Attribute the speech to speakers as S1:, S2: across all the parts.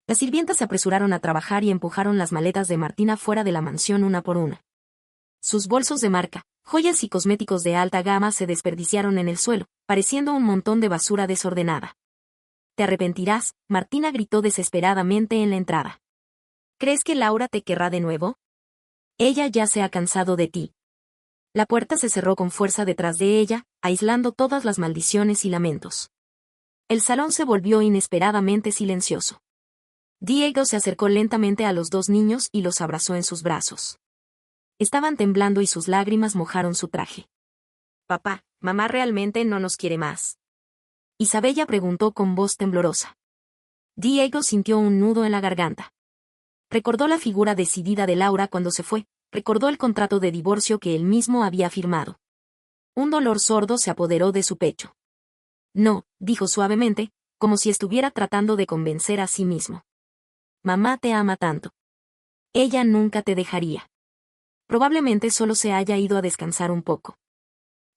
S1: Las sirvientas se apresuraron a trabajar y empujaron las maletas de Martina fuera de la mansión una por una. Sus bolsos de marca, joyas y cosméticos de alta gama se desperdiciaron en el suelo, pareciendo un montón de basura desordenada. «Te arrepentirás», Martina gritó desesperadamente en la entrada. «¿Crees que Laura te querrá de nuevo? Ella ya se ha cansado de ti». La puerta se cerró con fuerza detrás de ella, aislando todas las maldiciones y lamentos. El salón se volvió inesperadamente silencioso. Diego se acercó lentamente a los dos niños y los abrazó en sus brazos. Estaban temblando y sus lágrimas mojaron su traje. «Papá, mamá realmente no nos quiere más». Isabella preguntó con voz temblorosa. Diego sintió un nudo en la garganta. Recordó la figura decidida de Laura cuando se fue, recordó el contrato de divorcio que él mismo había firmado. Un dolor sordo se apoderó de su pecho. «No», dijo suavemente, como si estuviera tratando de convencer a sí mismo. «Mamá te ama tanto. Ella nunca te dejaría. Probablemente solo se haya ido a descansar un poco».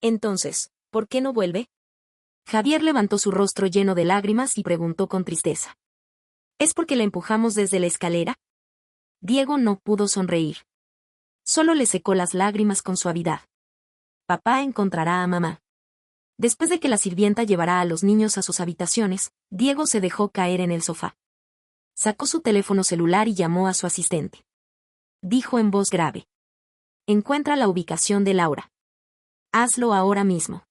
S1: «Entonces, ¿por qué no vuelve?». Javier levantó su rostro lleno de lágrimas y preguntó con tristeza. «¿Es porque la empujamos desde la escalera?». Diego no pudo sonreír. Solo le secó las lágrimas con suavidad. «Papá encontrará a mamá». Después de que la sirvienta llevara a los niños a sus habitaciones, Diego se dejó caer en el sofá. Sacó su teléfono celular y llamó a su asistente. Dijo en voz grave. «Encuentra la ubicación de Laura. Hazlo ahora mismo».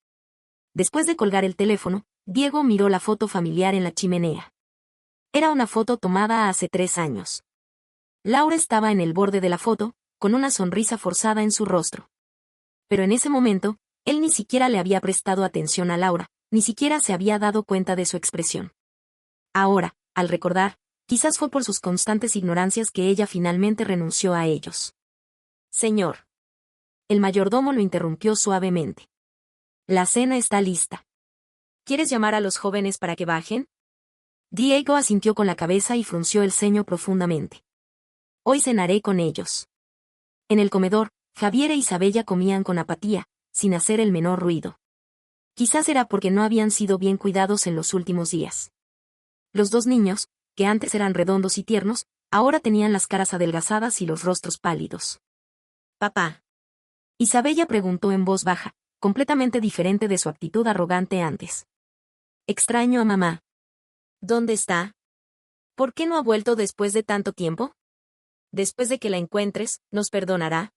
S1: Después de colgar el teléfono, Diego miró la foto familiar en la chimenea. Era una foto tomada hace 3 años. Laura estaba en el borde de la foto, con una sonrisa forzada en su rostro. Pero en ese momento, él ni siquiera le había prestado atención a Laura, ni siquiera se había dado cuenta de su expresión. Ahora, al recordar, quizás fue por sus constantes ignorancias que ella finalmente renunció a ellos. «Señor». El mayordomo lo interrumpió suavemente. «La cena está lista. ¿Quieres llamar a los jóvenes para que bajen?». Diego asintió con la cabeza y frunció el ceño profundamente. «Hoy cenaré con ellos». En el comedor, Javier e Isabella comían con apatía, sin hacer el menor ruido. Quizás era porque no habían sido bien cuidados en los últimos días. Los dos niños, que antes eran redondos y tiernos, ahora tenían las caras adelgazadas y los rostros pálidos. «Papá». Isabella preguntó en voz baja, completamente diferente de su actitud arrogante antes. «Extraño a mamá». «¿Dónde está? ¿Por qué no ha vuelto después de tanto tiempo? Después de que la encuentres, ¿nos perdonará?».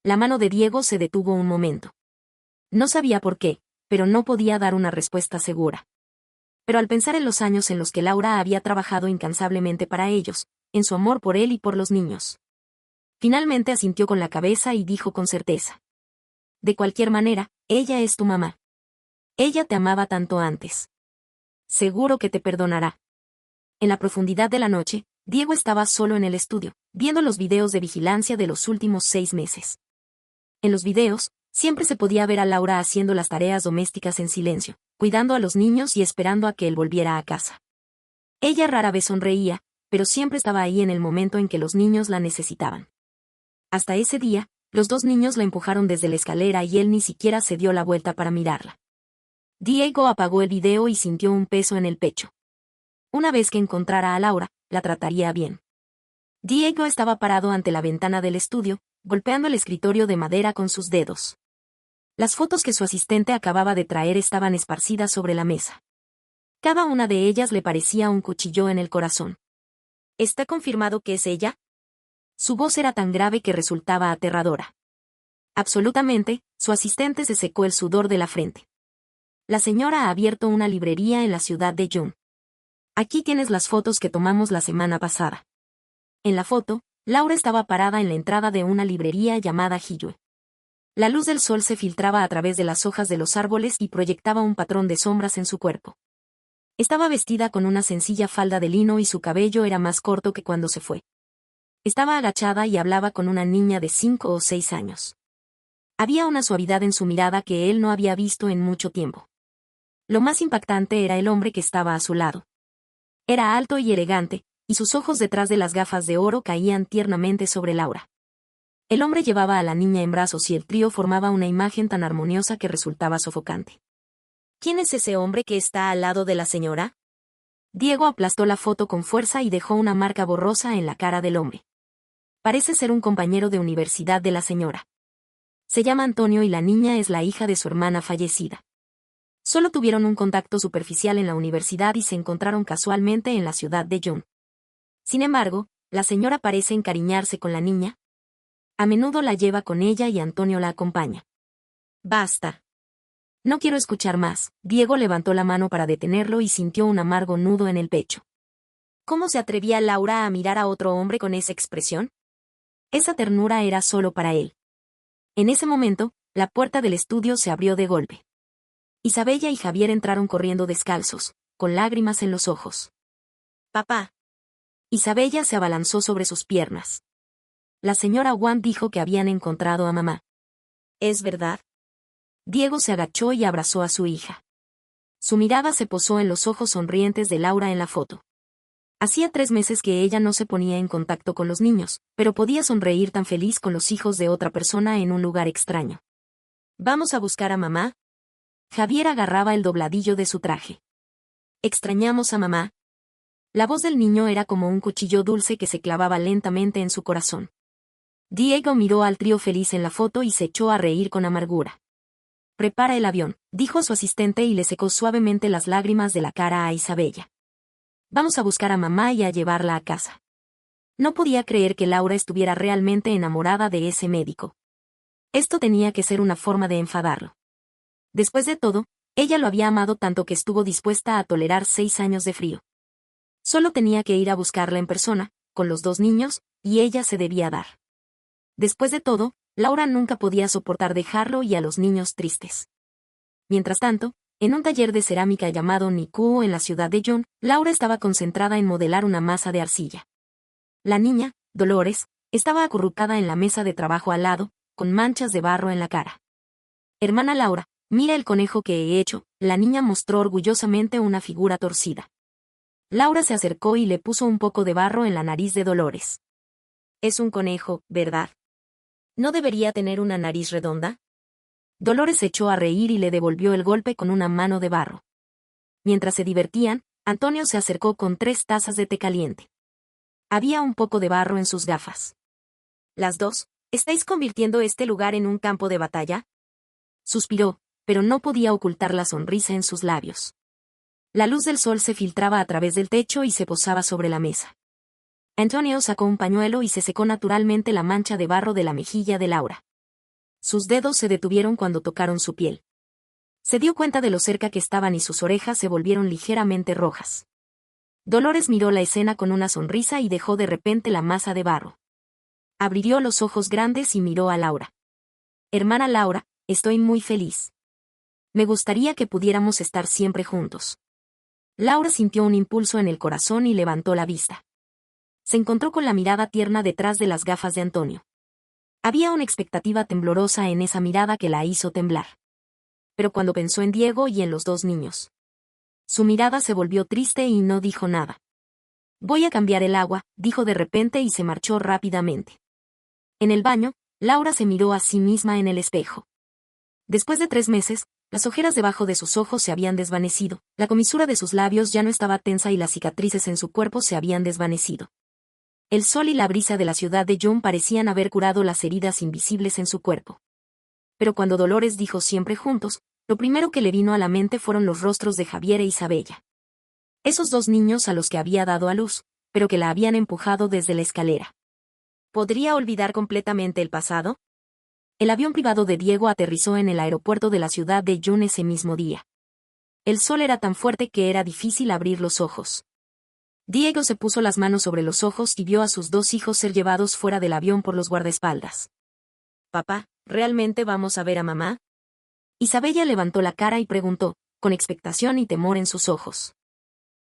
S1: La mano de Diego se detuvo un momento. No sabía por qué, pero no podía dar una respuesta segura. Pero al pensar en los años en los que Laura había trabajado incansablemente para ellos, en su amor por él y por los niños. Finalmente asintió con la cabeza y dijo con certeza. «De cualquier manera, ella es tu mamá. Ella te amaba tanto antes. Seguro que te perdonará». En la profundidad de la noche, Diego estaba solo en el estudio, viendo los videos de vigilancia de los últimos 6 meses. En los videos, siempre se podía ver a Laura haciendo las tareas domésticas en silencio, cuidando a los niños y esperando a que él volviera a casa. Ella rara vez sonreía, pero siempre estaba ahí en el momento en que los niños la necesitaban. Hasta ese día, los dos niños la empujaron desde la escalera y él ni siquiera se dio la vuelta para mirarla. Diego apagó el video y sintió un peso en el pecho. Una vez que encontrara a Laura, la trataría bien. Diego estaba parado ante la ventana del estudio, golpeando el escritorio de madera con sus dedos. Las fotos que su asistente acababa de traer estaban esparcidas sobre la mesa. Cada una de ellas le parecía un cuchillo en el corazón. «¿Está confirmado que es ella?». Su voz era tan grave que resultaba aterradora. Absolutamente, su asistente se secó el sudor de la frente. «La señora ha abierto una librería en la ciudad de June. Aquí tienes las fotos que tomamos la semana pasada». En la foto, Laura estaba parada en la entrada de una librería llamada Hillue. La luz del sol se filtraba a través de las hojas de los árboles y proyectaba un patrón de sombras en su cuerpo. Estaba vestida con una sencilla falda de lino y su cabello era más corto que cuando se fue. Estaba agachada y hablaba con una niña de 5 o 6 años. Había una suavidad en su mirada que él no había visto en mucho tiempo. Lo más impactante era el hombre que estaba a su lado. Era alto y elegante, y sus ojos detrás de las gafas de oro caían tiernamente sobre Laura. El hombre llevaba a la niña en brazos y el trío formaba una imagen tan armoniosa que resultaba sofocante. «¿Quién es ese hombre que está al lado de la señora?». Diego aplastó la foto con fuerza y dejó una marca borrosa en la cara del hombre. Parece ser un compañero de universidad de la señora. Se llama Antonio y la niña es la hija de su hermana fallecida. Solo tuvieron un contacto superficial en la universidad y se encontraron casualmente en la ciudad de June. Sin embargo, la señora parece encariñarse con la niña. A menudo la lleva con ella y Antonio la acompaña. Basta. No quiero escuchar más. Diego levantó la mano para detenerlo y sintió un amargo nudo en el pecho. ¿Cómo se atrevía Laura a mirar a otro hombre con esa expresión? Esa ternura era solo para él. En ese momento, la puerta del estudio se abrió de golpe. Isabella y Javier entraron corriendo descalzos, con lágrimas en los ojos. Papá. Isabella se abalanzó sobre sus piernas. La señora Wang dijo que habían encontrado a mamá. ¿Es verdad? Diego se agachó y abrazó a su hija. Su mirada se posó en los ojos sonrientes de Laura en la foto. Hacía 3 meses que ella no se ponía en contacto con los niños, pero podía sonreír tan feliz con los hijos de otra persona en un lugar extraño. ¿Vamos a buscar a mamá? Javier agarraba el dobladillo de su traje. ¿Extrañamos a mamá? La voz del niño era como un cuchillo dulce que se clavaba lentamente en su corazón. Diego miró al trío feliz en la foto y se echó a reír con amargura. Prepara el avión, dijo a su asistente y le secó suavemente las lágrimas de la cara a Isabella. Vamos a buscar a mamá y a llevarla a casa. No podía creer que Laura estuviera realmente enamorada de ese médico. Esto tenía que ser una forma de enfadarlo. Después de todo, ella lo había amado tanto que estuvo dispuesta a tolerar 6 años de frío. Solo tenía que ir a buscarla en persona, con los 2 niños, y ella se debía dar. Después de todo, Laura nunca podía soportar dejarlo y a los niños tristes. Mientras tanto, en un taller de cerámica llamado Nikuo en la ciudad de June, Laura estaba concentrada en modelar una masa de arcilla. La niña, Dolores, estaba acurrucada en la mesa de trabajo al lado, con manchas de barro en la cara. Hermana Laura, mira el conejo que he hecho, la niña mostró orgullosamente una figura torcida. Laura se acercó y le puso un poco de barro en la nariz de Dolores. Es un conejo, ¿verdad? ¿No debería tener una nariz redonda? Dolores se echó a reír y le devolvió el golpe con una mano de barro. Mientras se divertían, Antonio se acercó con 3 tazas de té caliente. Había un poco de barro en sus gafas. Las dos, ¿estáis convirtiendo este lugar en un campo de batalla? Suspiró, pero no podía ocultar la sonrisa en sus labios. La luz del sol se filtraba a través del techo y se posaba sobre la mesa. Antonio sacó un pañuelo y se secó naturalmente la mancha de barro de la mejilla de Laura. Sus dedos se detuvieron cuando tocaron su piel. Se dio cuenta de lo cerca que estaban y sus orejas se volvieron ligeramente rojas. Dolores miró la escena con una sonrisa y dejó de repente la masa de barro. Abrió los ojos grandes y miró a Laura. Hermana Laura, estoy muy feliz. Me gustaría que pudiéramos estar siempre juntos. Laura sintió un impulso en el corazón y levantó la vista. Se encontró con la mirada tierna detrás de las gafas de Antonio. Había una expectativa temblorosa en esa mirada que la hizo temblar. Pero cuando pensó en Diego y en los 2 niños, su mirada se volvió triste y no dijo nada. Voy a cambiar el agua, dijo de repente y se marchó rápidamente. En el baño, Laura se miró a sí misma en el espejo. Después de 3 meses, las ojeras debajo de sus ojos se habían desvanecido, la comisura de sus labios ya no estaba tensa y las cicatrices en su cuerpo se habían desvanecido. El sol y la brisa de la ciudad de June parecían haber curado las heridas invisibles en su cuerpo. Pero cuando Dolores dijo siempre juntos, lo primero que le vino a la mente fueron los rostros de Javier e Isabella. Esos 2 niños a los que había dado a luz, pero que la habían empujado desde la escalera. ¿Podría olvidar completamente el pasado? El avión privado de Diego aterrizó en el aeropuerto de la ciudad de June ese mismo día. El sol era tan fuerte que era difícil abrir los ojos. Diego se puso las manos sobre los ojos y vio a sus 2 hijos ser llevados fuera del avión por los guardaespaldas. Papá, ¿realmente vamos a ver a mamá? Isabella levantó la cara y preguntó, con expectación y temor en sus ojos.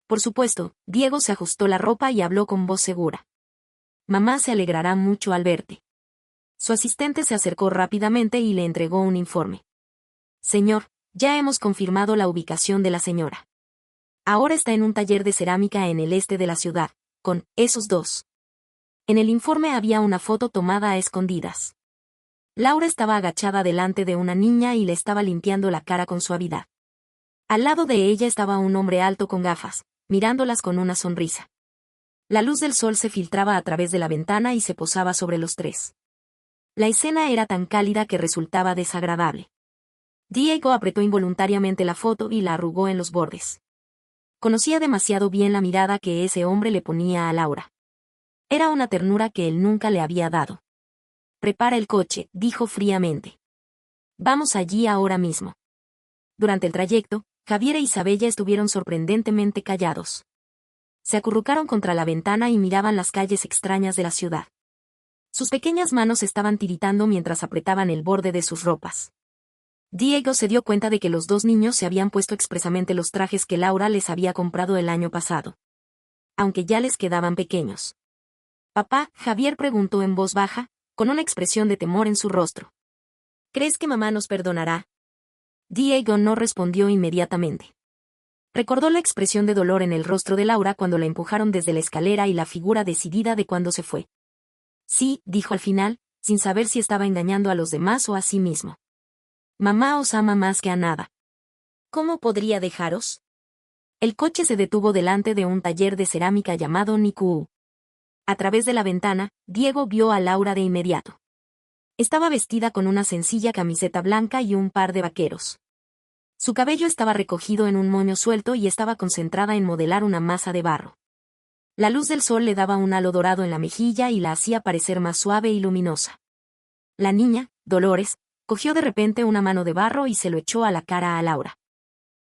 S1: Por supuesto, Diego se ajustó la ropa y habló con voz segura. Mamá se alegrará mucho al verte. Su asistente se acercó rápidamente y le entregó un informe. Señor, ya hemos confirmado la ubicación de la señora. Ahora está en un taller de cerámica en el este de la ciudad, con esos 2. En el informe había una foto tomada a escondidas. Laura estaba agachada delante de una niña y le estaba limpiando la cara con suavidad. Al lado de ella estaba un hombre alto con gafas, mirándolas con una sonrisa. La luz del sol se filtraba a través de la ventana y se posaba sobre los tres. La escena era tan cálida que resultaba desagradable. Diego apretó involuntariamente la foto y la arrugó en los bordes. Conocía demasiado bien la mirada que ese hombre le ponía a Laura. Era una ternura que él nunca le había dado. «Prepara el coche», dijo fríamente. «Vamos allí ahora mismo». Durante el trayecto, Javier e Isabella estuvieron sorprendentemente callados. Se acurrucaron contra la ventana y miraban las calles extrañas de la ciudad. Sus pequeñas manos estaban tiritando mientras apretaban el borde de sus ropas. Diego se dio cuenta de que los dos niños se habían puesto expresamente los trajes que Laura les había comprado el año pasado. Aunque ya les quedaban pequeños. «Papá», Javier preguntó en voz baja, con una expresión de temor en su rostro. «¿Crees que mamá nos perdonará?» Diego no respondió inmediatamente. Recordó la expresión de dolor en el rostro de Laura cuando la empujaron desde la escalera y la figura decidida de cuando se fue. «Sí», dijo al final, sin saber si estaba engañando a los demás o a sí mismo. «Mamá os ama más que a nada». «¿Cómo podría dejaros?» El coche se detuvo delante de un taller de cerámica llamado Nikuu. A través de la ventana, Diego vio a Laura de inmediato. Estaba vestida con una sencilla camiseta blanca y un par de vaqueros. Su cabello estaba recogido en un moño suelto y estaba concentrada en modelar una masa de barro. La luz del sol le daba un halo dorado en la mejilla y la hacía parecer más suave y luminosa. La niña, Dolores, cogió de repente una mano de barro y se lo echó a la cara a Laura.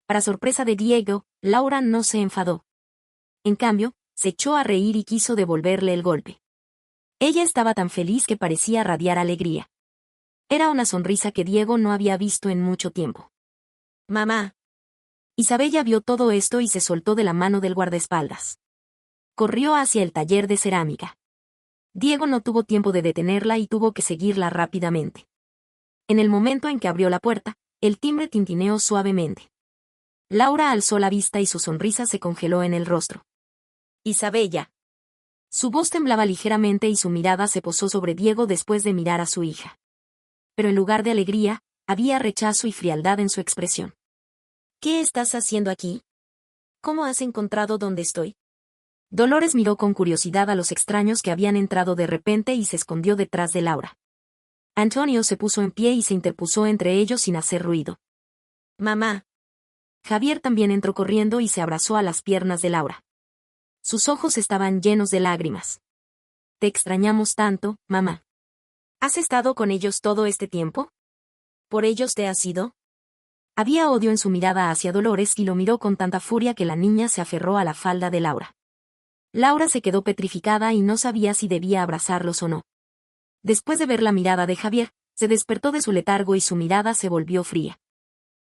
S1: Para sorpresa de Diego, Laura no se enfadó. En cambio, se echó a reír y quiso devolverle el golpe. Ella estaba tan feliz que parecía radiar alegría. Era una sonrisa que Diego no había visto en mucho tiempo. «Mamá». Isabella vio todo esto y se soltó de la mano del guardaespaldas. Corrió hacia el taller de cerámica. Diego no tuvo tiempo de detenerla y tuvo que seguirla rápidamente. En el momento en que abrió la puerta, el timbre tintineó suavemente. Laura alzó la vista y su sonrisa se congeló en el rostro. «Isabella». Su voz temblaba ligeramente y su mirada se posó sobre Diego después de mirar a su hija. Pero en lugar de alegría, había rechazo y frialdad en su expresión. «¿Qué estás haciendo aquí? ¿Cómo has encontrado dónde estoy?» Dolores miró con curiosidad a los extraños que habían entrado de repente y se escondió detrás de Laura. Antonio se puso en pie y se interpuso entre ellos sin hacer ruido. «Mamá». Javier también entró corriendo y se abrazó a las piernas de Laura. Sus ojos estaban llenos de lágrimas. «Te extrañamos tanto, mamá». «¿Has estado con ellos todo este tiempo? ¿Por ellos te has ido?» Había odio en su mirada hacia Dolores y lo miró con tanta furia que la niña se aferró a la falda de Laura. Laura se quedó petrificada y no sabía si debía abrazarlos o no. Después de ver la mirada de Javier, se despertó de su letargo y su mirada se volvió fría.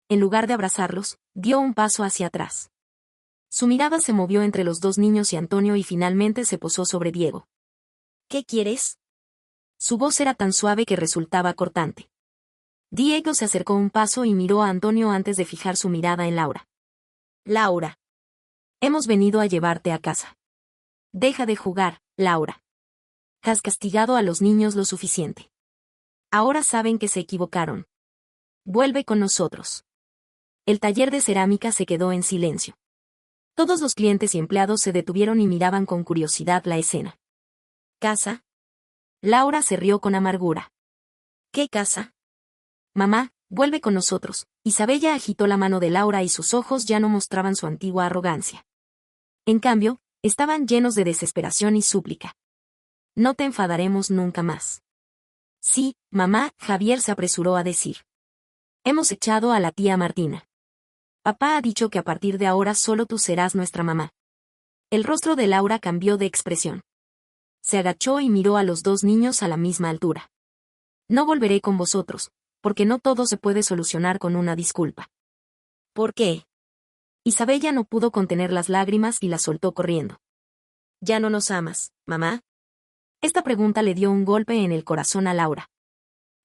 S1: En lugar de abrazarlos, dio un paso hacia atrás. Su mirada se movió entre los dos niños y Antonio y finalmente se posó sobre Diego. «¿Qué quieres?» Su voz era tan suave que resultaba cortante. Diego se acercó un paso y miró a Antonio antes de fijar su mirada en Laura. «Laura. Hemos venido a llevarte a casa. Deja de jugar, Laura. Has castigado a los niños lo suficiente. Ahora saben que se equivocaron. Vuelve con nosotros». El taller de cerámica se quedó en silencio. Todos los clientes y empleados se detuvieron y miraban con curiosidad la escena. «¿Casa?» Laura se rió con amargura. «¿Qué casa?» «Mamá, vuelve con nosotros». Isabella agitó la mano de Laura y sus ojos ya no mostraban su antigua arrogancia. En cambio, estaban llenos de desesperación y súplica. «No te enfadaremos nunca más». «Sí, mamá», Javier se apresuró a decir. «Hemos echado a la tía Martina. Papá ha dicho que a partir de ahora solo tú serás nuestra mamá». El rostro de Laura cambió de expresión. Se agachó y miró a los dos niños a la misma altura. «No volveré con vosotros, porque no todo se puede solucionar con una disculpa». «¿Por qué?» Isabella no pudo contener las lágrimas y las soltó corriendo. «¿Ya no nos amas, mamá?» Esta pregunta le dio un golpe en el corazón a Laura.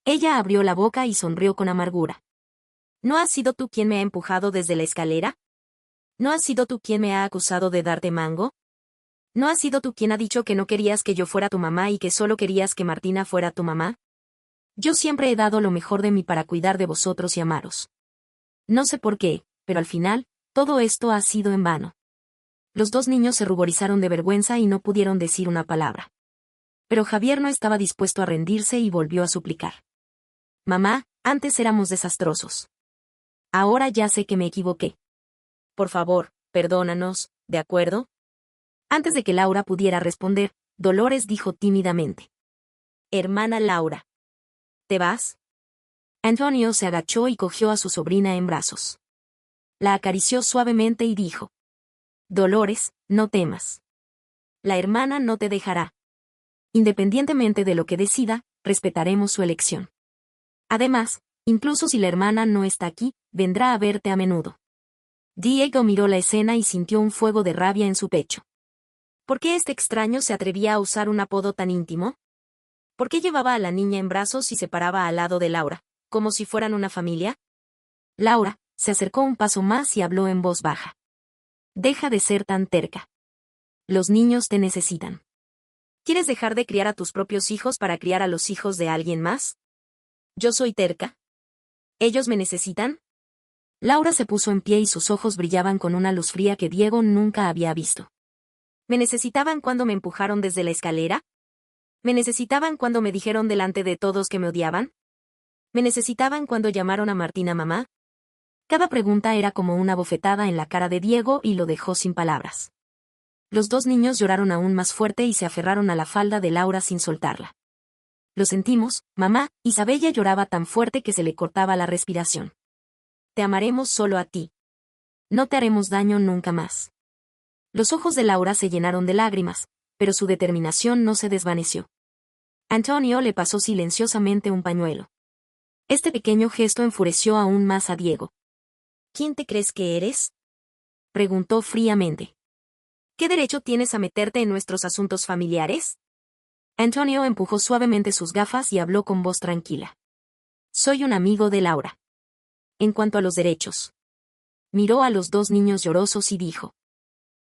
S1: Ella abrió la boca y sonrió con amargura. «¿No has sido tú quien me ha empujado desde la escalera? ¿No has sido tú quien me ha acusado de darte mango? ¿No has sido tú quien ha dicho que no querías que yo fuera tu mamá y que solo querías que Martina fuera tu mamá? Yo siempre he dado lo mejor de mí para cuidar de vosotros y amaros. No sé por qué, pero al final, todo esto ha sido en vano. Los dos niños se ruborizaron de vergüenza y no pudieron decir una palabra. Pero Javier no estaba dispuesto a rendirse y volvió a suplicar. Mamá, antes éramos desastrosos. Ahora ya sé que me equivoqué. Por favor, perdónanos, ¿de acuerdo? Antes de que Laura pudiera responder, Dolores dijo tímidamente. Hermana Laura. ¿Te vas? Antonio se agachó y cogió a su sobrina en brazos. La acarició suavemente y dijo. Dolores, no temas. La hermana no te dejará. Independientemente de lo que decida, respetaremos su elección. Además, incluso si la hermana no está aquí, vendrá a verte a menudo. Diego miró la escena y sintió un fuego de rabia en su pecho. ¿Por qué este extraño se atrevía a usar un apodo tan íntimo? ¿Por qué llevaba a la niña en brazos y se paraba al lado de Laura, como si fueran una familia? Laura se acercó un paso más y habló en voz baja. Deja de ser tan terca. Los niños te necesitan. ¿Quieres dejar de criar a tus propios hijos para criar a los hijos de alguien más? ¿Yo soy terca? ¿Ellos me necesitan? Laura se puso en pie y sus ojos brillaban con una luz fría que Diego nunca había visto. ¿Me necesitaban cuando me empujaron desde la escalera? ¿Me necesitaban cuando me dijeron delante de todos que me odiaban? ¿Me necesitaban cuando llamaron a Martina mamá? Cada pregunta era como una bofetada en la cara de Diego y lo dejó sin palabras. Los dos niños lloraron aún más fuerte y se aferraron a la falda de Laura sin soltarla. Lo sentimos, mamá. Isabella lloraba tan fuerte que se le cortaba la respiración. Te amaremos solo a ti. No te haremos daño nunca más. Los ojos de Laura se llenaron de lágrimas, pero su determinación no se desvaneció. Antonio le pasó silenciosamente un pañuelo. Este pequeño gesto enfureció aún más a Diego. ¿Quién te crees que eres? Preguntó fríamente. ¿Qué derecho tienes a meterte en nuestros asuntos familiares? Antonio empujó suavemente sus gafas y habló con voz tranquila. Soy un amigo de Laura. En cuanto a los derechos. Miró a los dos niños llorosos y dijo.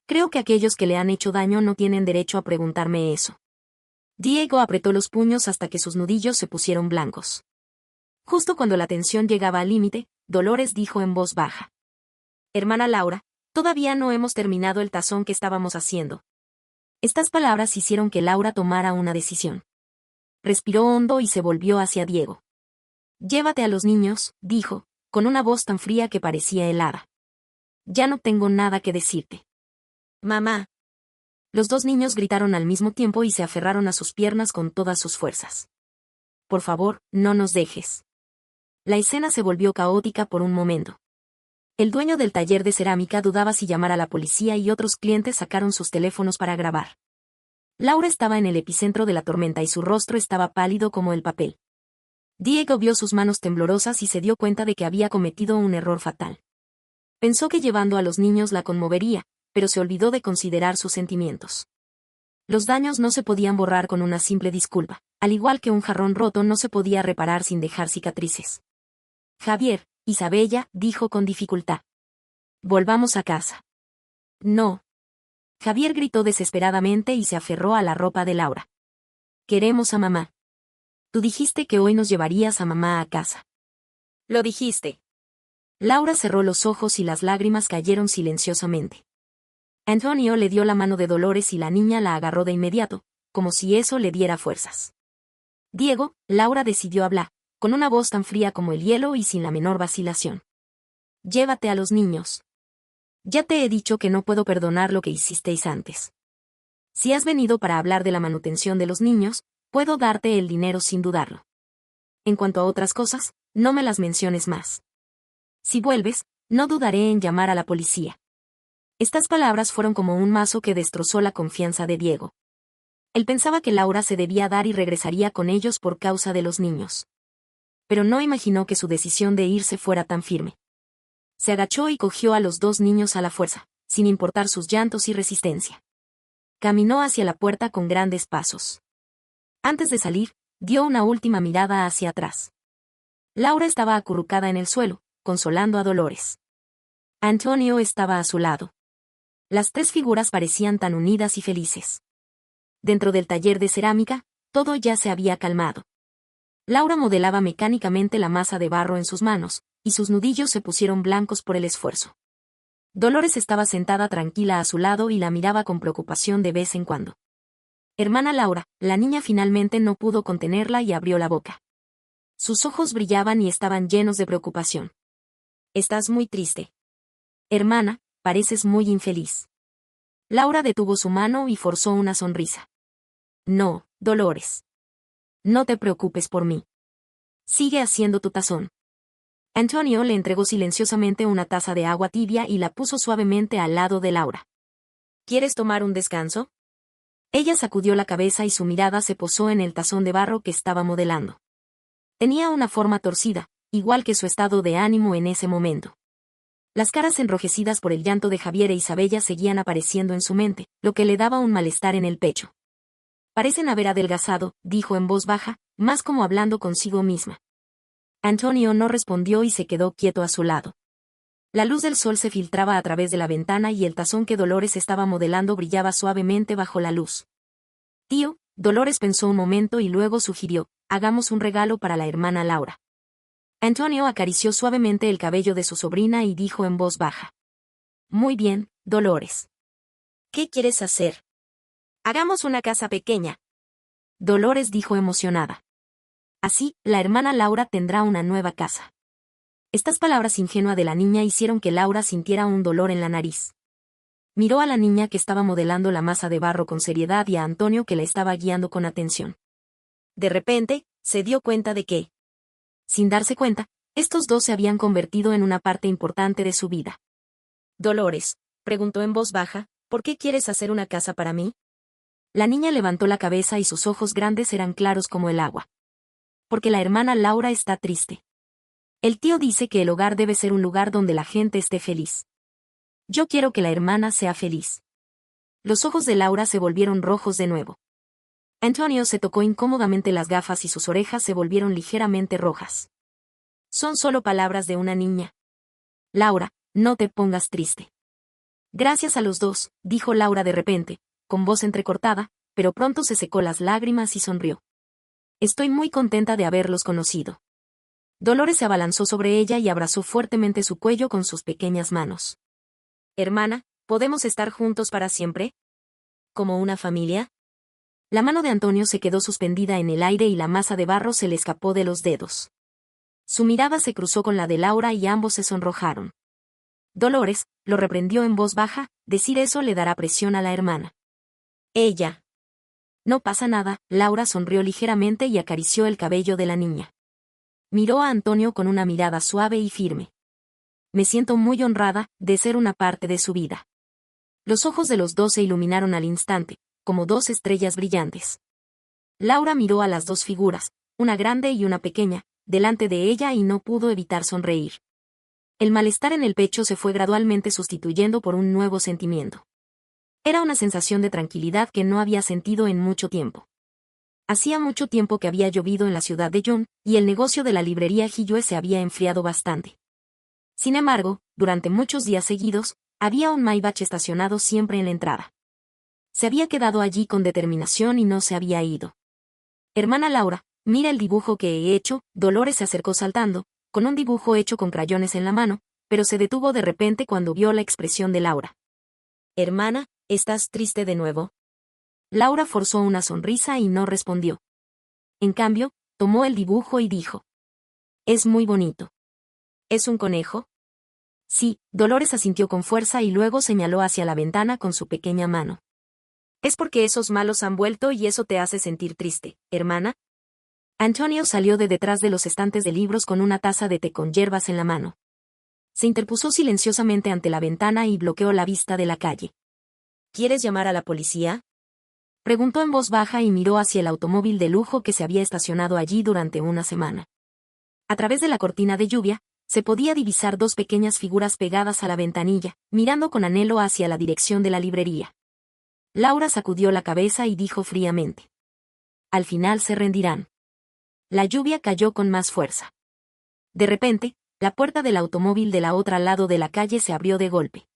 S1: Creo que aquellos que le han hecho daño no tienen derecho a preguntarme eso. Diego apretó los puños hasta que sus nudillos se pusieron blancos. Justo cuando la tensión llegaba al límite, Dolores dijo en voz baja. Hermana Laura, todavía no hemos terminado el tazón que estábamos haciendo. Estas palabras hicieron que Laura tomara una decisión. Respiró hondo y se volvió hacia Diego. Llévate a los niños, dijo, con una voz tan fría que parecía helada. Ya no tengo nada que decirte. Mamá. Los dos niños gritaron al mismo tiempo y se aferraron a sus piernas con todas sus fuerzas. Por favor, no nos dejes. La escena se volvió caótica por un momento. El dueño del taller de cerámica dudaba si llamar a la policía y otros clientes sacaron sus teléfonos para grabar. Laura estaba en el epicentro de la tormenta y su rostro estaba pálido como el papel. Diego vio sus manos temblorosas y se dio cuenta de que había cometido un error fatal. Pensó que llevando a los niños la conmovería, pero se olvidó de considerar sus sentimientos. Los daños no se podían borrar con una simple disculpa, al igual que un jarrón roto no se podía reparar sin dejar cicatrices. Javier, Isabella, dijo con dificultad. Volvamos a casa. No. Javier gritó desesperadamente y se aferró a la ropa de Laura. Queremos a mamá. Tú dijiste que hoy nos llevarías a mamá a casa. Lo dijiste. Laura cerró los ojos y las lágrimas cayeron silenciosamente. Antonio le dio la mano de Dolores y la niña la agarró de inmediato, como si eso le diera fuerzas. Diego, Laura decidió hablar, con una voz tan fría como el hielo y sin la menor vacilación. Llévate a los niños. Ya te he dicho que no puedo perdonar lo que hicisteis antes. Si has venido para hablar de la manutención de los niños, puedo darte el dinero sin dudarlo. En cuanto a otras cosas, no me las menciones más. Si vuelves, no dudaré en llamar a la policía. Estas palabras fueron como un mazo que destrozó la confianza de Diego. Él pensaba que Laura se debía dar y regresaría con ellos por causa de los niños. Pero no imaginó que su decisión de irse fuera tan firme. Se agachó y cogió a los dos niños a la fuerza, sin importar sus llantos y resistencia. Caminó hacia la puerta con grandes pasos. Antes de salir, dio una última mirada hacia atrás. Laura estaba acurrucada en el suelo, consolando a Dolores. Antonio estaba a su lado. Las tres figuras parecían tan unidas y felices. Dentro del taller de cerámica, todo ya se había calmado. Laura modelaba mecánicamente la masa de barro en sus manos, y sus nudillos se pusieron blancos por el esfuerzo. Dolores estaba sentada tranquila a su lado y la miraba con preocupación de vez en cuando. Hermana Laura, la niña finalmente no pudo contenerla y abrió la boca. Sus ojos brillaban y estaban llenos de preocupación. Estás muy triste. Hermana, pareces muy infeliz. Laura detuvo su mano y forzó una sonrisa. No, Dolores. No te preocupes por mí. Sigue haciendo tu tazón. Antonio le entregó silenciosamente una taza de agua tibia y la puso suavemente al lado de Laura. ¿Quieres tomar un descanso? Ella sacudió la cabeza y su mirada se posó en el tazón de barro que estaba modelando. Tenía una forma torcida, igual que su estado de ánimo en ese momento. Las caras enrojecidas por el llanto de Javier e Isabella seguían apareciendo en su mente, lo que le daba un malestar en el pecho. Parecen haber adelgazado, dijo en voz baja, más como hablando consigo misma. Antonio no respondió y se quedó quieto a su lado. La luz del sol se filtraba a través de la ventana y el tazón que Dolores estaba modelando brillaba suavemente bajo la luz. Tío, Dolores pensó un momento y luego sugirió, hagamos un regalo para la hermana Laura. Antonio acarició suavemente el cabello de su sobrina y dijo en voz baja. Muy bien, Dolores. ¿Qué quieres hacer? Hagamos una casa pequeña. Dolores dijo emocionada. Así, la hermana Laura tendrá una nueva casa. Estas palabras ingenuas de la niña hicieron que Laura sintiera un dolor en la nariz. Miró a la niña que estaba modelando la masa de barro con seriedad y a Antonio que la estaba guiando con atención. De repente, se dio cuenta de que, sin darse cuenta, estos dos se habían convertido en una parte importante de su vida. Dolores, preguntó en voz baja, ¿por qué quieres hacer una casa para mí? La niña levantó la cabeza y sus ojos grandes eran claros como el agua. Porque la hermana Laura está triste. El tío dice que el hogar debe ser un lugar donde la gente esté feliz. Yo quiero que la hermana sea feliz. Los ojos de Laura se volvieron rojos de nuevo. Antonio se tocó incómodamente las gafas y sus orejas se volvieron ligeramente rojas. Son solo palabras de una niña. Laura, no te pongas triste. Gracias a los dos, dijo Laura de repente, con voz entrecortada, pero pronto se secó las lágrimas y sonrió. Estoy muy contenta de haberlos conocido. Dolores se abalanzó sobre ella y abrazó fuertemente su cuello con sus pequeñas manos. Hermana, ¿podemos estar juntos para siempre? ¿Como una familia? La mano de Antonio se quedó suspendida en el aire y la masa de barro se le escapó de los dedos. Su mirada se cruzó con la de Laura y ambos se sonrojaron. Dolores, lo reprendió en voz baja, decir eso le dará presión a la hermana. Ella. No pasa nada, Laura sonrió ligeramente y acarició el cabello de la niña. Miró a Antonio con una mirada suave y firme. Me siento muy honrada de ser una parte de su vida. Los ojos de los dos se iluminaron al instante, como dos estrellas brillantes. Laura miró a las dos figuras, una grande y una pequeña, delante de ella y no pudo evitar sonreír. El malestar en el pecho se fue gradualmente sustituyendo por un nuevo sentimiento. Era una sensación de tranquilidad que no había sentido en mucho tiempo. Hacía mucho tiempo que había llovido en la ciudad de John, y el negocio de la librería Hillue se había enfriado bastante. Sin embargo, durante muchos días seguidos, había un Maybach estacionado siempre en la entrada. Se había quedado allí con determinación y no se había ido. Hermana Laura, mira el dibujo que he hecho. Dolores se acercó saltando, con un dibujo hecho con crayones en la mano, pero se detuvo de repente cuando vio la expresión de Laura. Hermana, ¿estás triste de nuevo? Laura forzó una sonrisa y no respondió. En cambio, tomó el dibujo y dijo. Es muy bonito. ¿Es un conejo? Sí, Dolores asintió con fuerza y luego señaló hacia la ventana con su pequeña mano. Es porque esos malos han vuelto y eso te hace sentir triste, hermana. Antonio salió de detrás de los estantes de libros con una taza de té con hierbas en la mano. Se interpuso silenciosamente ante la ventana y bloqueó la vista de la calle. ¿Quieres llamar a la policía? Preguntó en voz baja y miró hacia el automóvil de lujo que se había estacionado allí durante una semana. A través de la cortina de lluvia, se podía divisar dos pequeñas figuras pegadas a la ventanilla, mirando con anhelo hacia la dirección de la librería. Laura sacudió la cabeza y dijo fríamente. Al final se rendirán. La lluvia cayó con más fuerza. De repente, la puerta del automóvil de la otra lado de la calle se abrió de golpe.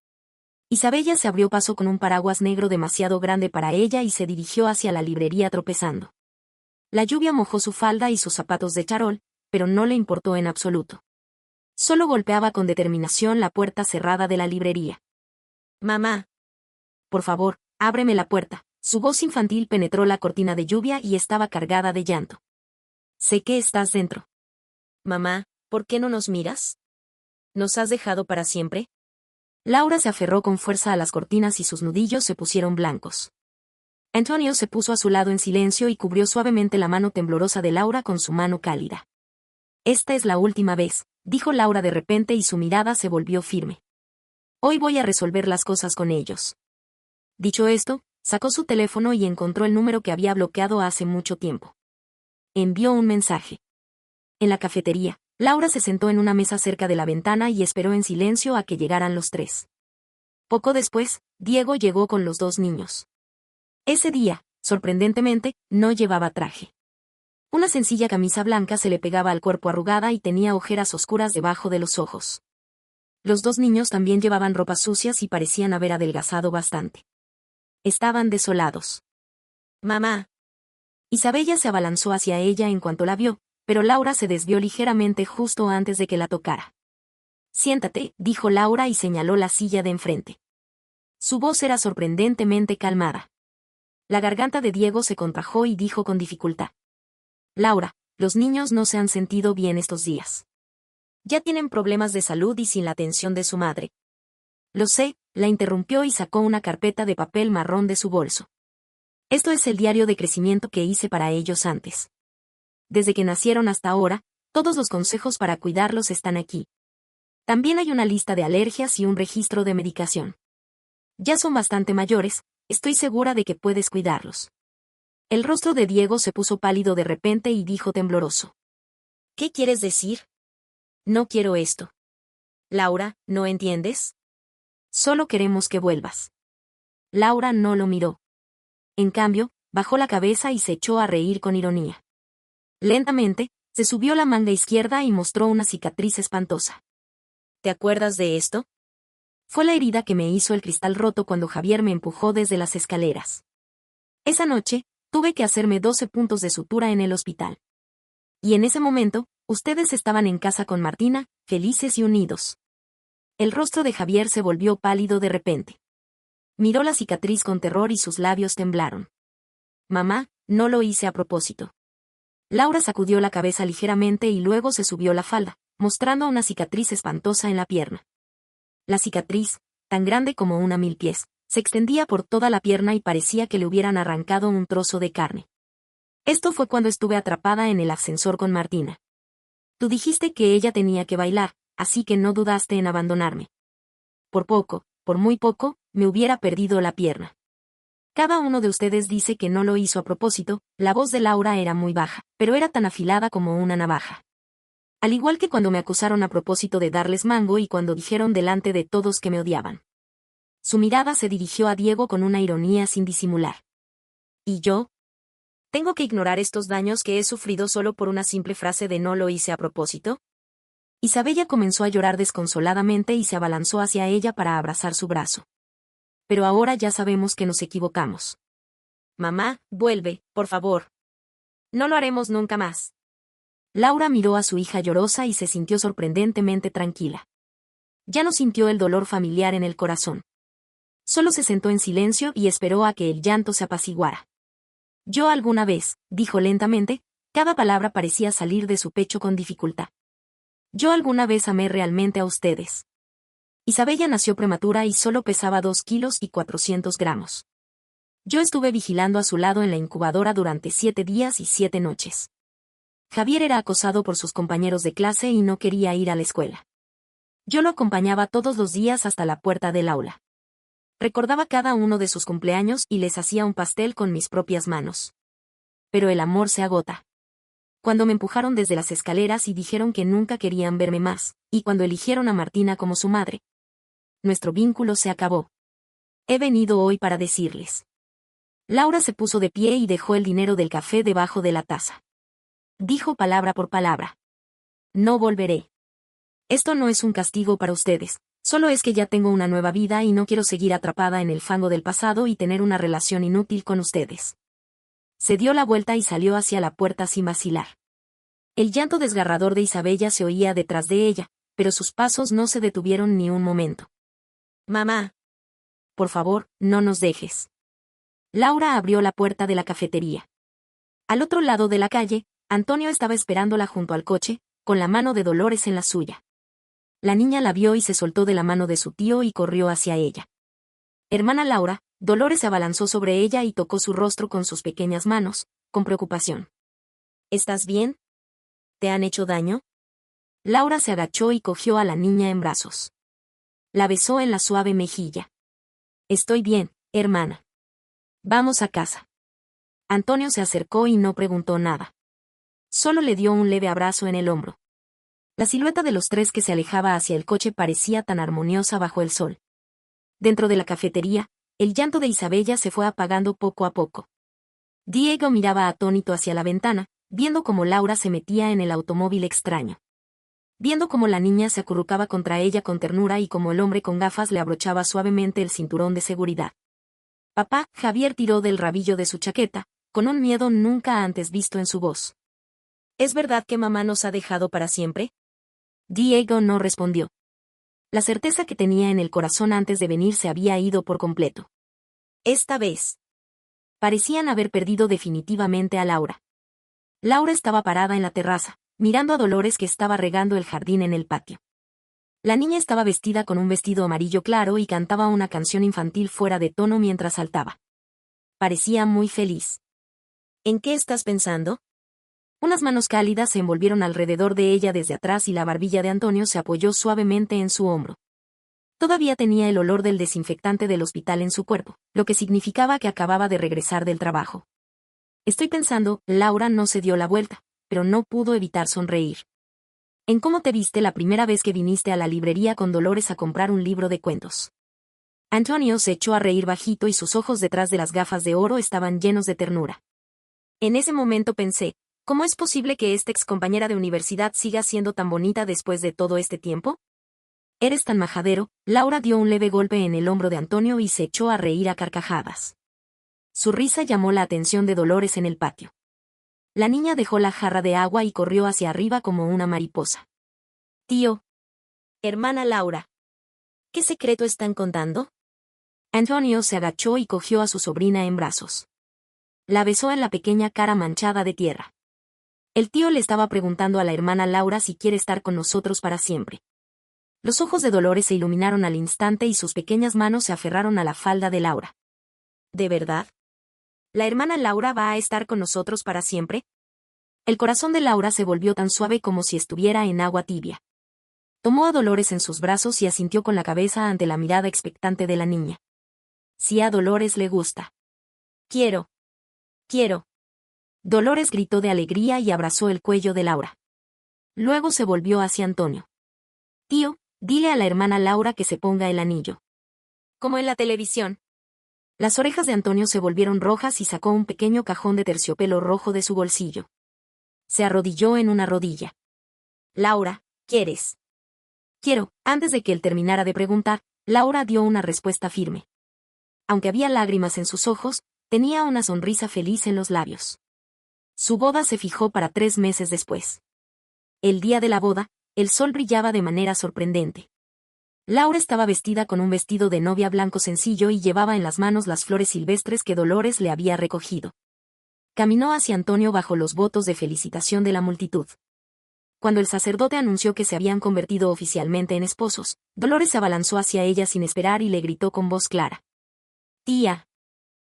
S1: Isabella se abrió paso con un paraguas negro demasiado grande para ella y se dirigió hacia la librería tropezando. La lluvia mojó su falda y sus zapatos de charol, pero no le importó en absoluto. Solo golpeaba con determinación la puerta cerrada de la librería. Mamá. Por favor, ábreme la puerta. Su voz infantil penetró la cortina de lluvia y estaba cargada de llanto. Sé que estás dentro. Mamá, ¿por qué no nos miras? ¿Nos has dejado para siempre? Laura se aferró con fuerza a las cortinas y sus nudillos se pusieron blancos. Antonio se puso a su lado en silencio y cubrió suavemente la mano temblorosa de Laura con su mano cálida. Esta es la última vez, dijo Laura de repente y su mirada se volvió firme. Hoy voy a resolver las cosas con ellos. Dicho esto, sacó su teléfono y encontró el número que había bloqueado hace mucho tiempo. Envió un mensaje. En la cafetería, Laura se sentó en una mesa cerca de la ventana y esperó en silencio a que llegaran los tres. Poco después, Diego llegó con los dos niños. Ese día, sorprendentemente, no llevaba traje. Una sencilla camisa blanca se le pegaba al cuerpo arrugada y tenía ojeras oscuras debajo de los ojos. Los dos niños también llevaban ropas sucias y parecían haber adelgazado bastante. Estaban desolados. Mamá. Isabella se abalanzó hacia ella en cuanto la vio, pero Laura se desvió ligeramente justo antes de que la tocara. Siéntate, dijo Laura y señaló la silla de enfrente. Su voz era sorprendentemente calmada. La garganta de Diego se contrajo y dijo con dificultad. Laura, los niños no se han sentido bien estos días. Ya tienen problemas de salud y sin la atención de su madre. Lo sé, la interrumpió y sacó una carpeta de papel marrón de su bolso. Esto es el diario de crecimiento que hice para ellos antes. Desde que nacieron hasta ahora, todos los consejos para cuidarlos están aquí. También hay una lista de alergias y un registro de medicación. Ya son bastante mayores, estoy segura de que puedes cuidarlos. El rostro de Diego se puso pálido de repente y dijo tembloroso. ¿Qué quieres decir? No quiero esto. Laura, ¿no entiendes? Solo queremos que vuelvas. Laura no lo miró. En cambio, bajó la cabeza y se echó a reír con ironía. Lentamente, se subió la manga izquierda y mostró una cicatriz espantosa. ¿Te acuerdas de esto? Fue la herida que me hizo el cristal roto cuando Javier me empujó desde las escaleras. Esa noche, tuve que hacerme 12 puntos de sutura en el hospital. Y en ese momento, ustedes estaban en casa con Martina, felices y unidos. El rostro de Javier se volvió pálido de repente. Miró la cicatriz con terror y sus labios temblaron. Mamá, no lo hice a propósito. Laura sacudió la cabeza ligeramente y luego se subió la falda, mostrando una cicatriz espantosa en la pierna. La cicatriz, tan grande como una 1000 pies, se extendía por toda la pierna y parecía que le hubieran arrancado un trozo de carne. Esto fue cuando estuve atrapada en el ascensor con Martina. Tú dijiste que ella tenía que bailar, así que no dudaste en abandonarme. Por poco, por muy poco, me hubiera perdido la pierna. Cada uno de ustedes dice que no lo hizo a propósito, la voz de Laura era muy baja, pero era tan afilada como una navaja. Al igual que cuando me acusaron a propósito de darles mango y cuando dijeron delante de todos que me odiaban. Su mirada se dirigió a Diego con una ironía sin disimular. ¿Y yo? ¿Tengo que ignorar estos daños que he sufrido solo por una simple frase de no lo hice a propósito? Isabella comenzó a llorar desconsoladamente y se abalanzó hacia ella para abrazar su brazo. Pero ahora ya sabemos que nos equivocamos. Mamá, vuelve, por favor. No lo haremos nunca más. Laura miró a su hija llorosa y se sintió sorprendentemente tranquila. Ya no sintió el dolor familiar en el corazón. Solo se sentó en silencio y esperó a que el llanto se apaciguara. Yo alguna vez, dijo lentamente, cada palabra parecía salir de su pecho con dificultad. Yo alguna vez amé realmente a ustedes. Isabella nació prematura y solo pesaba 2 kilos y 400 gramos. Yo estuve vigilando a su lado en la incubadora durante 7 días y 7 noches. Javier era acosado por sus compañeros de clase y no quería ir a la escuela. Yo lo acompañaba todos los días hasta la puerta del aula. Recordaba cada uno de sus cumpleaños y les hacía un pastel con mis propias manos. Pero el amor se agota. Cuando me empujaron desde las escaleras y dijeron que nunca querían verme más, y cuando eligieron a Martina como su madre, nuestro vínculo se acabó. He venido hoy para decirles. Laura se puso de pie y dejó el dinero del café debajo de la taza. Dijo palabra por palabra. No volveré. Esto no es un castigo para ustedes, solo es que ya tengo una nueva vida y no quiero seguir atrapada en el fango del pasado y tener una relación inútil con ustedes. Se dio la vuelta y salió hacia la puerta sin vacilar. El llanto desgarrador de Isabella se oía detrás de ella, pero sus pasos no se detuvieron ni un momento. Mamá. por favor, no nos dejes. Laura abrió la puerta de la cafetería. Al otro lado de la calle, Antonio estaba esperándola junto al coche, con la mano de Dolores en la suya. La niña la vio y se soltó de la mano de su tío y corrió hacia ella. Hermana Laura, Dolores se abalanzó sobre ella y tocó su rostro con sus pequeñas manos, con preocupación. ¿Estás bien? ¿Te han hecho daño? Laura se agachó y cogió a la niña en brazos. La besó en la suave mejilla. Estoy bien, hermana. Vamos a casa. Antonio se acercó y no preguntó nada. Solo le dio un leve abrazo en el hombro. La silueta de los tres que se alejaba hacia el coche parecía tan armoniosa bajo el sol. Dentro de la cafetería, el llanto de Isabella se fue apagando poco a poco. Diego miraba atónito hacia la ventana, viendo cómo Laura se metía en el automóvil extraño. Viendo cómo la niña se acurrucaba contra ella con ternura y cómo el hombre con gafas le abrochaba suavemente el cinturón de seguridad. Papá, Javier tiró del rabillo de su chaqueta, con un miedo nunca antes visto en su voz. ¿Es verdad que mamá nos ha dejado para siempre? Diego no respondió. La certeza que tenía en el corazón antes de venir se había ido por completo. Esta vez. Parecían haber perdido definitivamente a Laura. Laura estaba parada en la terraza, mirando a Dolores que estaba regando el jardín en el patio. La niña estaba vestida con un vestido amarillo claro y cantaba una canción infantil fuera de tono mientras saltaba. Parecía muy feliz. ¿En qué estás pensando? Unas manos cálidas se envolvieron alrededor de ella desde atrás y la barbilla de Antonio se apoyó suavemente en su hombro. Todavía tenía el olor del desinfectante del hospital en su cuerpo, lo que significaba que acababa de regresar del trabajo. Estoy pensando, Laura no se dio la vuelta, pero no pudo evitar sonreír. ¿En cómo te viste la primera vez que viniste a la librería con Dolores a comprar un libro de cuentos? Antonio se echó a reír bajito y sus ojos detrás de las gafas de oro estaban llenos de ternura. En ese momento pensé, ¿cómo es posible que esta excompañera de universidad siga siendo tan bonita después de todo este tiempo? Eres tan majadero. Laura dio un leve golpe en el hombro de Antonio y se echó a reír a carcajadas. Su risa llamó la atención de Dolores en el patio. La niña dejó la jarra de agua y corrió hacia arriba como una mariposa. Tío. Hermana Laura. ¿Qué secreto están contando? Antonio se agachó y cogió a su sobrina en brazos. La besó en la pequeña cara manchada de tierra. El tío le estaba preguntando a la hermana Laura si quiere estar con nosotros para siempre. Los ojos de Dolores se iluminaron al instante y sus pequeñas manos se aferraron a la falda de Laura. ¿De verdad? ¿La hermana Laura va a estar con nosotros para siempre? El corazón de Laura se volvió tan suave como si estuviera en agua tibia. Tomó a Dolores en sus brazos y asintió con la cabeza ante la mirada expectante de la niña. Si a Dolores le gusta. Quiero. Dolores gritó de alegría y abrazó el cuello de Laura. Luego se volvió hacia Antonio. Tío, dile a la hermana Laura que se ponga el anillo. Como en la televisión. Las orejas de Antonio se volvieron rojas y sacó un pequeño cajón de terciopelo rojo de su bolsillo. Se arrodilló en una rodilla. Laura, ¿quieres? Quiero. Antes de que él terminara de preguntar, Laura dio una respuesta firme. Aunque había lágrimas en sus ojos, tenía una sonrisa feliz en los labios. Su boda se fijó para 3 meses después. El día de la boda, el sol brillaba de manera sorprendente. Laura estaba vestida con un vestido de novia blanco sencillo y llevaba en las manos las flores silvestres que Dolores le había recogido. Caminó hacia Antonio bajo los votos de felicitación de la multitud. Cuando el sacerdote anunció que se habían convertido oficialmente en esposos, Dolores se abalanzó hacia ella sin esperar y le gritó con voz clara. Tía.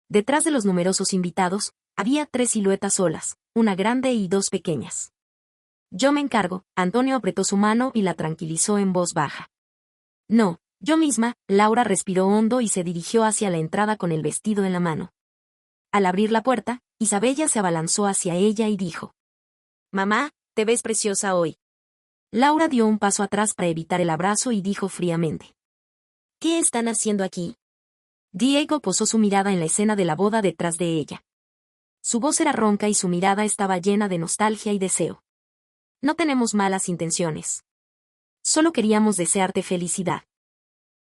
S1: Detrás de los numerosos invitados, había 3 siluetas solas, una grande y 2 pequeñas. Yo me encargo. Antonio apretó su mano y la tranquilizó en voz baja. No, yo misma. Laura respiró hondo y se dirigió hacia la entrada con el vestido en la mano. Al abrir la puerta, Isabella se abalanzó hacia ella y dijo. Mamá, te ves preciosa hoy. Laura dio un paso atrás para evitar el abrazo y dijo fríamente. ¿Qué están haciendo aquí? Diego posó su mirada en la escena de la boda detrás de ella. Su voz era ronca y su mirada estaba llena de nostalgia y deseo. No tenemos malas intenciones. Solo queríamos desearte felicidad.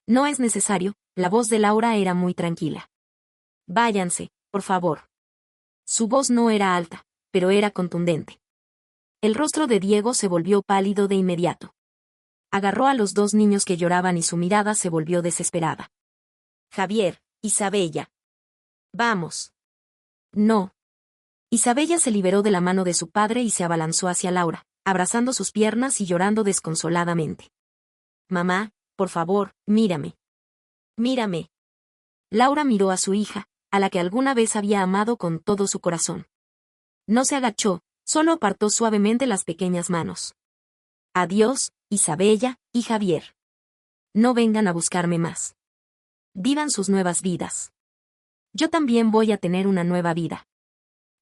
S1: No es necesario. La voz de Laura era muy tranquila. Váyanse, por favor. Su voz no era alta, pero era contundente. El rostro de Diego se volvió pálido de inmediato. Agarró a los 2 niños que lloraban y su mirada se volvió desesperada. Javier, Isabella. Vamos. No. Isabella se liberó de la mano de su padre y se abalanzó hacia Laura, abrazando sus piernas y llorando desconsoladamente. Mamá, por favor, mírame. Mírame. Laura miró a su hija, a la que alguna vez había amado con todo su corazón. No se agachó, solo apartó suavemente las pequeñas manos. Adiós, Isabella y Javier. No vengan a buscarme más. Vivan sus nuevas vidas. Yo también voy a tener una nueva vida.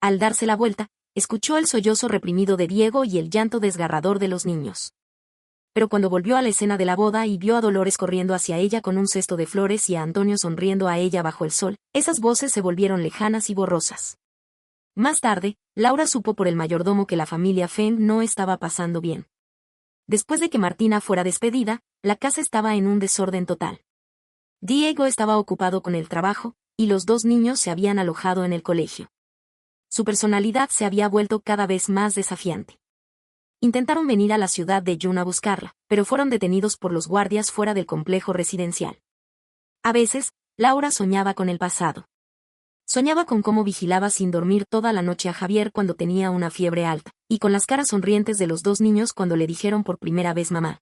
S1: Al darse la vuelta, escuchó el sollozo reprimido de Diego y el llanto desgarrador de los niños. Pero cuando volvió a la escena de la boda y vio a Dolores corriendo hacia ella con un cesto de flores y a Antonio sonriendo a ella bajo el sol, esas voces se volvieron lejanas y borrosas. Más tarde, Laura supo por el mayordomo que la familia Feng no estaba pasando bien. Después de que Martina fuera despedida, la casa estaba en un desorden total. Diego estaba ocupado con el trabajo, y los dos niños se habían alojado en el colegio. Su personalidad se había vuelto cada vez más desafiante. Intentaron venir a la ciudad de Yun a buscarla, pero fueron detenidos por los guardias fuera del complejo residencial. A veces, Laura soñaba con el pasado. Soñaba con cómo vigilaba sin dormir toda la noche a Javier cuando tenía una fiebre alta, y con las caras sonrientes de los dos niños cuando le dijeron por primera vez mamá.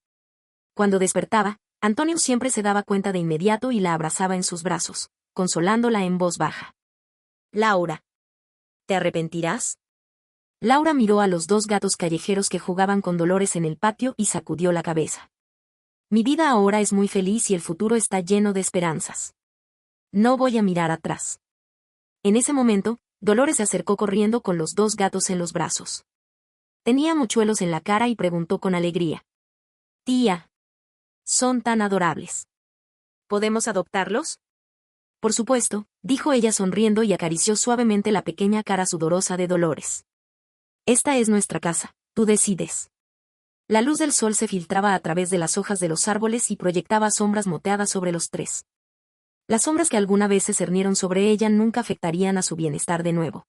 S1: Cuando despertaba, Antonio siempre se daba cuenta de inmediato y la abrazaba en sus brazos, consolándola en voz baja. Laura. ¿Te arrepentirás? Laura miró a los dos gatos callejeros que jugaban con Dolores en el patio y sacudió la cabeza. Mi vida ahora es muy feliz y el futuro está lleno de esperanzas. No voy a mirar atrás. En ese momento, Dolores se acercó corriendo con los dos gatos en los brazos. Tenía mochuelos en la cara y preguntó con alegría. Tía. Son tan adorables. ¿Podemos adoptarlos? Por supuesto, dijo ella sonriendo y acarició suavemente la pequeña cara sudorosa de Dolores. Esta es nuestra casa, tú decides. La luz del sol se filtraba a través de las hojas de los árboles y proyectaba sombras moteadas sobre los tres. Las sombras que alguna vez se cernieron sobre ella nunca afectarían a su bienestar de nuevo.